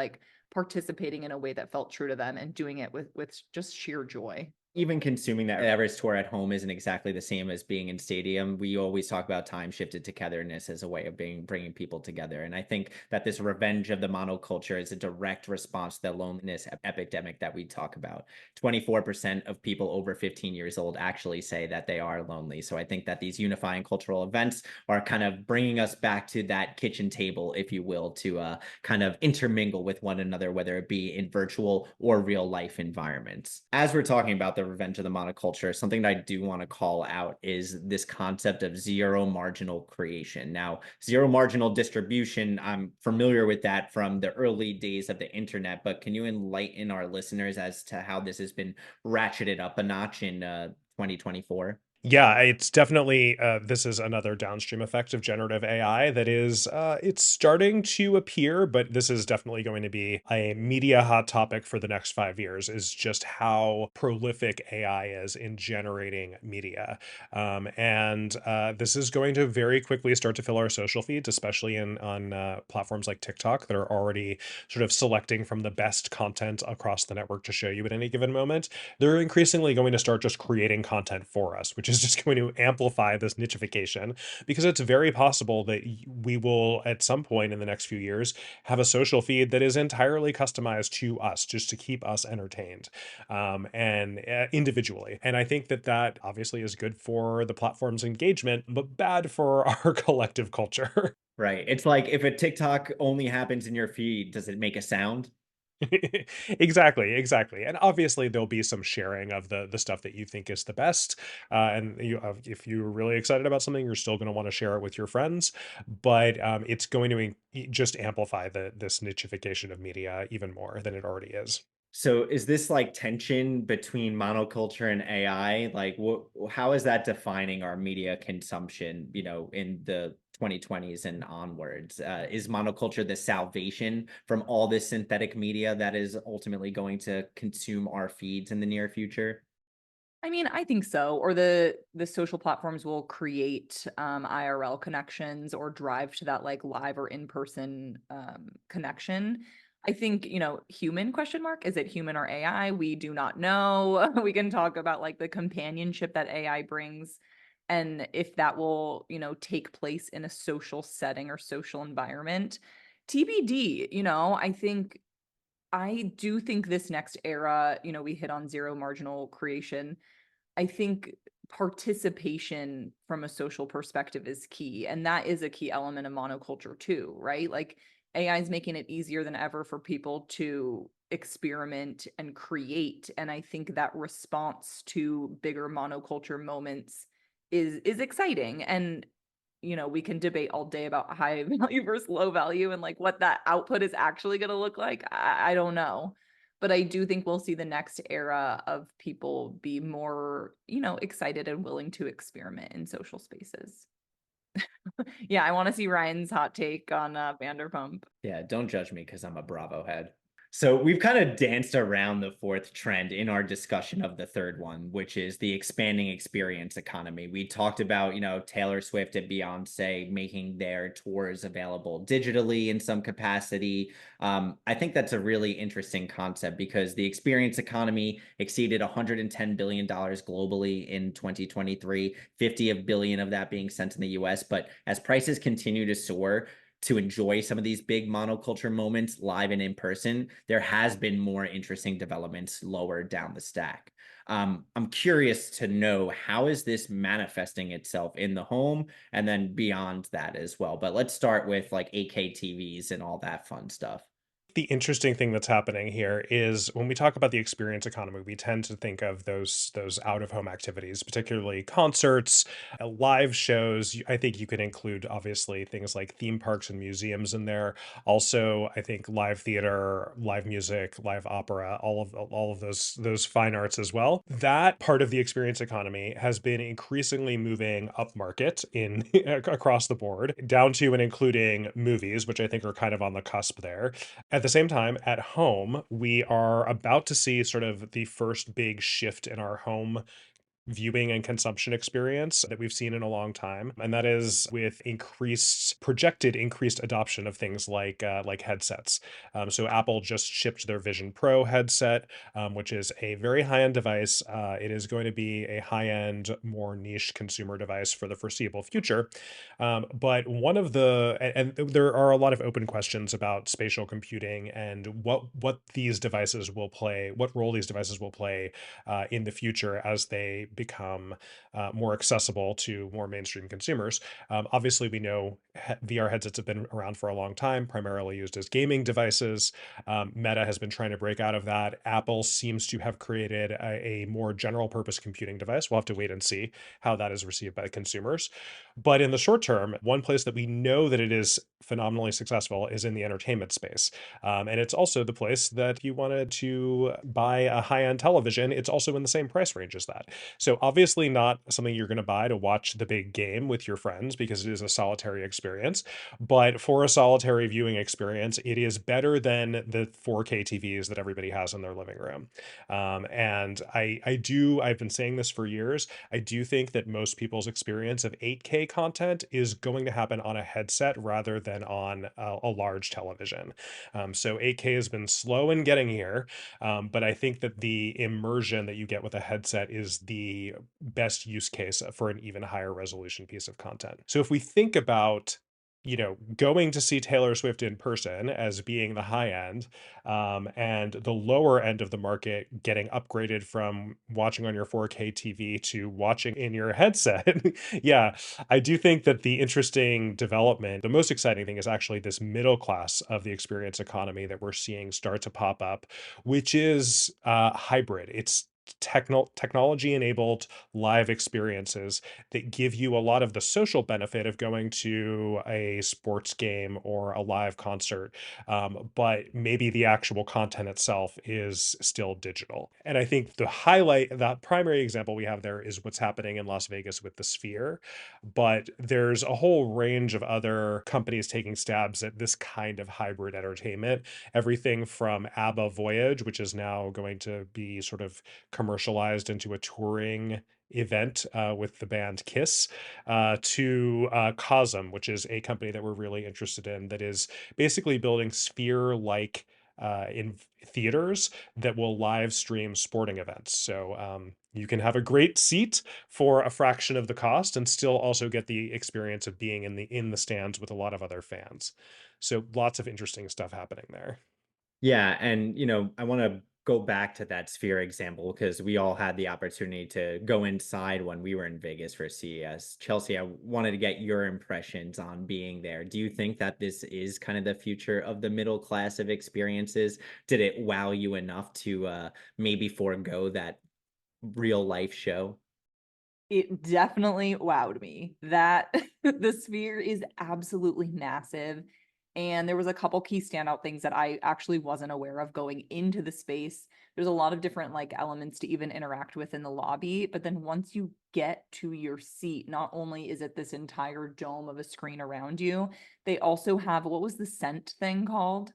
participating in a way that felt true to them and doing it with just sheer joy. Even consuming that Everest tour at home isn't exactly the same as being in stadium. We always talk about time shifted togetherness as a way of bringing people together. And I think that this revenge of the monoculture is a direct response to the loneliness epidemic that we talk about. 24% of people over 15 years old actually say that they are lonely. So I think that these unifying cultural events are kind of bringing us back to that kitchen table, if you will, to kind of intermingle with one another, whether it be in virtual or real life environments. As we're talking about the Revenge of the Monoculture, something that I do want to call out is this concept of zero marginal creation. Now, zero marginal distribution, I'm familiar with that from the early days of the internet, but can you enlighten our listeners as to how this has been ratcheted up a notch in 2024? Yeah, it's definitely this is another downstream effect of generative AI that is it's starting to appear, but this is definitely going to be a media hot topic for the next 5 years, is just how prolific AI is in generating media. And this is going to very quickly start to fill our social feeds, especially in on platforms like TikTok that are already sort of selecting from the best content across the network to show you at any given moment. They're increasingly going to start just creating content for us, which is just going to amplify this nichification, because it's very possible that we will at some point in the next few years have a social feed that is entirely customized to us just to keep us entertained, and individually. And I think that that obviously is good for the platform's engagement, but bad for our collective culture. Right. It's like if a TikTok only happens in your feed, does it make a sound? Exactly, exactly. And obviously there'll be some sharing of the stuff that you think is the best. And if you're really excited about something, you're still going to want to share it with your friends. But it's going to just amplify this nichification of media even more than it already is. So is this like tension between monoculture and AI? Like how is that defining our media consumption, in the 2020s and onwards? Is monoculture the salvation from all this synthetic media that is ultimately going to consume our feeds in the near future? I mean, I think so. Or the social platforms will create IRL connections or drive to that like live or in-person connection. I think, human question mark, is it human or AI? We do not know. We can talk about like the companionship that AI brings and if that will, take place in a social setting or social environment. TBD, I do think this next era, we hit on zero marginal creation. I think participation from a social perspective is key. And that is a key element of monoculture too, right? Like AI is making it easier than ever for people to experiment and create. And I think that response to bigger monoculture moments is exciting. And we can debate all day about high value versus low value and like what that output is actually going to look like. I don't know. But I do think we'll see the next era of people be more, excited and willing to experiment in social spaces. Yeah, I want to see Ryan's hot take on Vanderpump. Yeah, don't judge me because I'm a Bravo head. So we've kind of danced around the fourth trend in our discussion of the third one, which is the expanding experience economy. We talked about, Taylor Swift and Beyonce making their tours available digitally in some capacity. I think that's a really interesting concept because the experience economy exceeded $110 billion globally in 2023, 50 billion of that being sent in the US. But as prices continue to soar, to enjoy some of these big monoculture moments live and in person, there has been more interesting developments lower down the stack. I'm curious to know, how is this manifesting itself in the home and then beyond that as well. But let's start with like 8K TVs and all that fun stuff. The interesting thing that's happening here is when we talk about the experience economy, we tend to think of those out of home activities, particularly concerts, live shows. I think you could include obviously things like theme parks and museums in there. Also, I think live theater, live music, live opera, all of those fine arts as well. That part of the experience economy has been increasingly moving up market in across the board, down to and including movies, which I think are kind of on the cusp there. At the same time, at home, we are about to see sort of the first big shift in our home viewing and consumption experience that we've seen in a long time, and that is with projected increased adoption of things like headsets. So Apple just shipped their Vision Pro headset, which is a very high-end device. It is going to be a high-end, more niche consumer device for the foreseeable future. But one of and there are a lot of open questions about spatial computing and what these devices will play, what role these devices will play in the future as they become more accessible to more mainstream consumers. Obviously, we know VR headsets have been around for a long time, primarily used as gaming devices. Meta has been trying to break out of that. Apple seems to have created a more general purpose computing device. We'll have to wait and see how that is received by consumers. But in the short term, one place that we know that it is phenomenally successful is in the entertainment space. And it's also the place that you wanted to buy a high end television, it's also in the same price range as that. So, obviously, not something you're going to buy to watch the big game with your friends because it is a solitary experience. But for a solitary viewing experience, it is better than the 4K TVs that everybody has in their living room. And I've been saying this for years. I do think that most people's experience of 8K content is going to happen on a headset rather than on a large television. So 8K has been slow in getting here, but I think that the immersion that you get with a headset is the best use case for an even higher resolution piece of content. So if we think about going to see Taylor Swift in person as being the high end, and the lower end of the market getting upgraded from watching on your 4K TV to watching in your headset. Yeah, I do think that the interesting development, the most exciting thing is actually this middle class of the experience economy that we're seeing start to pop up, which is hybrid. It's technology enabled live experiences that give you a lot of the social benefit of going to a sports game or a live concert, but maybe the actual content itself is still digital. And I think that primary example we have there is what's happening in Las Vegas with the Sphere. But there's a whole range of other companies taking stabs at this kind of hybrid entertainment. Everything from ABBA Voyage, which is now going to be sort of commercialized into a touring event with the band Kiss, to Cosm, which is a company that we're really interested in that is basically building Sphere-like in theaters that will live stream sporting events. So you can have a great seat for a fraction of the cost and still also get the experience of being in the stands with a lot of other fans. So lots of interesting stuff happening there. Yeah, and I want to go back to that Sphere example because we all had the opportunity to go inside when we were in Vegas for CES. Chelsea, I wanted to get your impressions on being there. Do you think that this is kind of the future of the middle class of experiences? Did it wow you enough to maybe forego that real life show? It definitely wowed me that the Sphere is absolutely massive. And there was a couple key standout things that I actually wasn't aware of going into the space. There's a lot of different like elements to even interact with in the lobby, but then once you get to your seat, not only is it this entire dome of a screen around you, they also have, what was the scent thing called?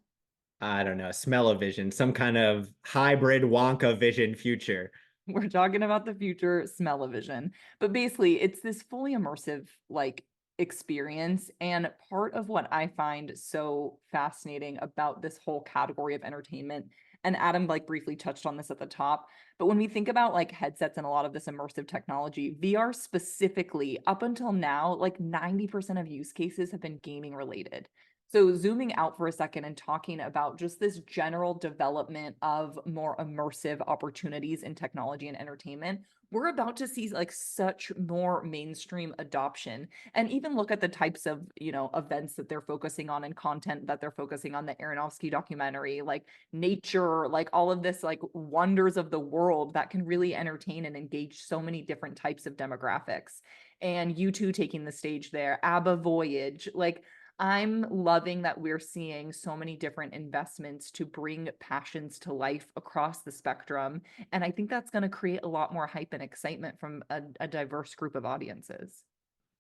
I don't know, smell-o-vision, some kind of hybrid Wonka vision future. We're talking about the future smell-o-vision. But basically, it's this fully immersive like experience. And part of what I find so fascinating about this whole category of entertainment, and Adam like briefly touched on this at the top, but when we think about like headsets and a lot of this immersive technology, VR specifically, up until now, like 90% of use cases have been gaming related. So zooming out for a second and talking about just this general development of more immersive opportunities in technology and entertainment, we're about to see like such more mainstream adoption. And even look at the types of, events that they're focusing on and content that they're focusing on, the Aronofsky documentary, like nature, like all of this like wonders of the world that can really entertain and engage so many different types of demographics. And you two taking the stage there, ABBA Voyage, like I'm loving that we're seeing so many different investments to bring passions to life across the spectrum. And I think that's going to create a lot more hype and excitement from a diverse group of audiences.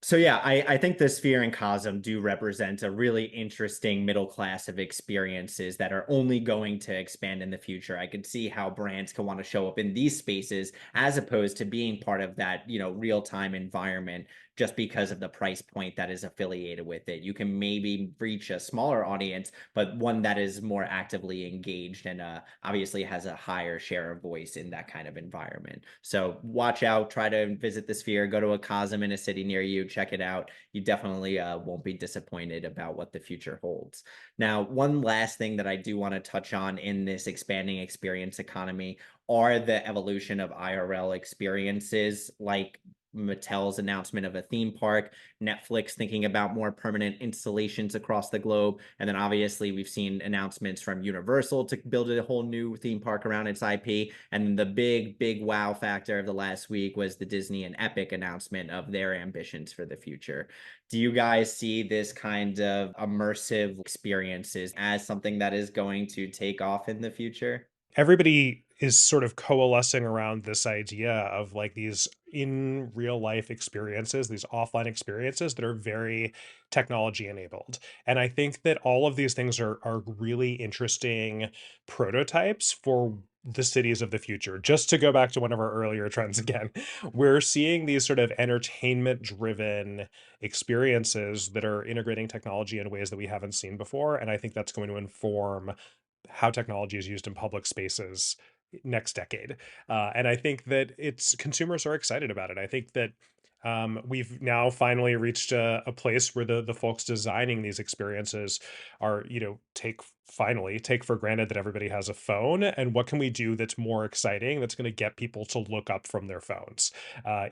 So yeah, I think the Sphere and Cosm do represent a really interesting middle class of experiences that are only going to expand in the future. I could see how brands can want to show up in these spaces as opposed to being part of that, real-time environment just because of the price point that is affiliated with it. You can maybe reach a smaller audience, but one that is more actively engaged and obviously has a higher share of voice in that kind of environment. So watch out, try to visit the Sphere, go to a Cosm in a city near you, check it out. You definitely won't be disappointed about what the future holds. Now, one last thing that I do want to touch on in this expanding experience economy are the evolution of IRL experiences, like Mattel's announcement of a theme park, Netflix thinking about more permanent installations across the globe. And then obviously we've seen announcements from Universal to build a whole new theme park around its IP. And the big wow factor of the last week was the Disney and Epic announcement of their ambitions for the future. Do you guys see this kind of immersive experiences as something that is going to take off in the future? Everybody is sort of coalescing around this idea of like these in real life experiences, these offline experiences that are very technology enabled. And I think that all of these things are really interesting prototypes for the cities of the future. Just to go back to one of our earlier trends again, we're seeing these sort of entertainment driven experiences that are integrating technology in ways that we haven't seen before. And I think that's going to inform how technology is used in public spaces next decade. And I think that it's consumers are excited about it. I think that we've now finally reached a place where the folks designing these experiences are, take for granted that everybody has a phone. And what can we do that's more exciting, that's going to get people to look up from their phones?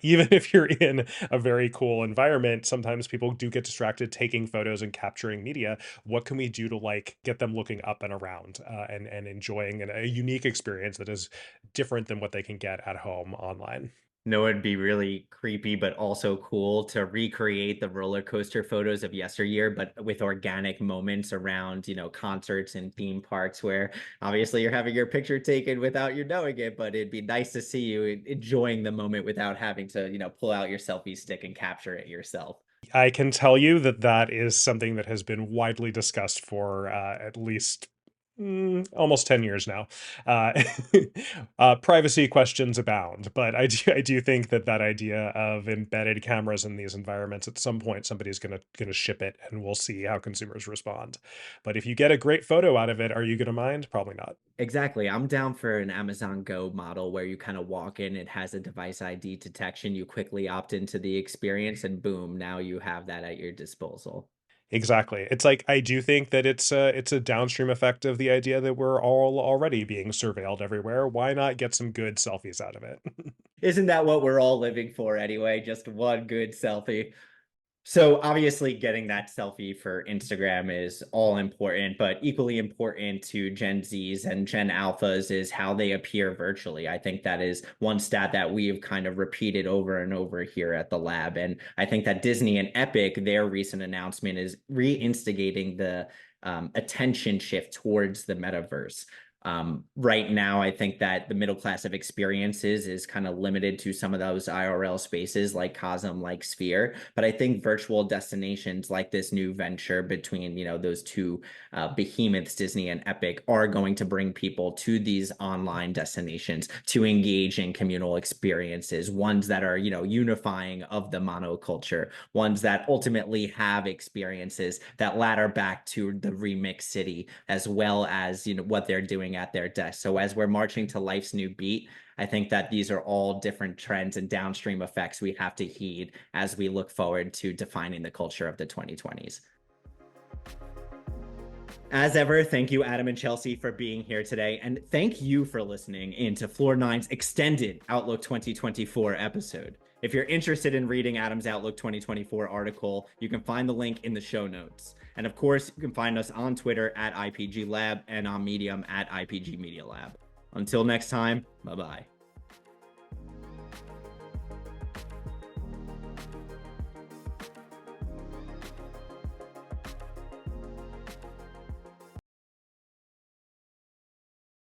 Even if you're in a very cool environment, sometimes people do get distracted taking photos and capturing media. What can we do to like get them looking up and around and enjoying a unique experience that is different than what they can get at home online? No, it'd be really creepy, but also cool to recreate the roller coaster photos of yesteryear, but with organic moments around, concerts and theme parks where obviously you're having your picture taken without you knowing it, but it'd be nice to see you enjoying the moment without having to, pull out your selfie stick and capture it yourself. I can tell you that that is something that has been widely discussed for at least almost 10 years now. Uh, privacy questions abound, but I do think that that idea of embedded cameras in these environments, at some point somebody's gonna ship it, and we'll see how consumers respond. But if you get a great photo out of it, are you gonna mind? Probably not. Exactly. I'm down for an Amazon Go model where you kind of walk in, it has a device ID detection, you quickly opt into the experience, and boom, now you have that at your disposal. Exactly. It's like I do think that it's a downstream effect of the idea that we're all already being surveilled everywhere. Why not get some good selfies out of it? Isn't that what we're all living for anyway? Just one good selfie. So obviously getting that selfie for Instagram is all important, but equally important to Gen Zs and Gen Alphas is how they appear virtually. I think that is one stat that we've kind of repeated over and over here at the lab. And I think that Disney and Epic, their recent announcement is reinstigating the attention shift towards the metaverse. Right now, I think that the middle class of experiences is kind of limited to some of those IRL spaces like Cosm, like Sphere. But I think virtual destinations like this new venture between, those two behemoths, Disney and Epic, are going to bring people to these online destinations to engage in communal experiences, ones that are, unifying of the monoculture, ones that ultimately have experiences that ladder back to the Remixed City, as well as, what they're doing at their desk. So as we're marching to life's new beat, I think that these are all different trends and downstream effects we have to heed as we look forward to defining the culture of the 2020s. As ever, thank you, Adam and Chelsea, for being here today. And thank you for listening into Floor 9's extended Outlook 2024 episode. If you're interested in reading Adam's Outlook 2024 article, you can find the link in the show notes. And of course, you can find us on Twitter at IPG Lab and on Medium at IPG Media Lab. Until next time, bye-bye.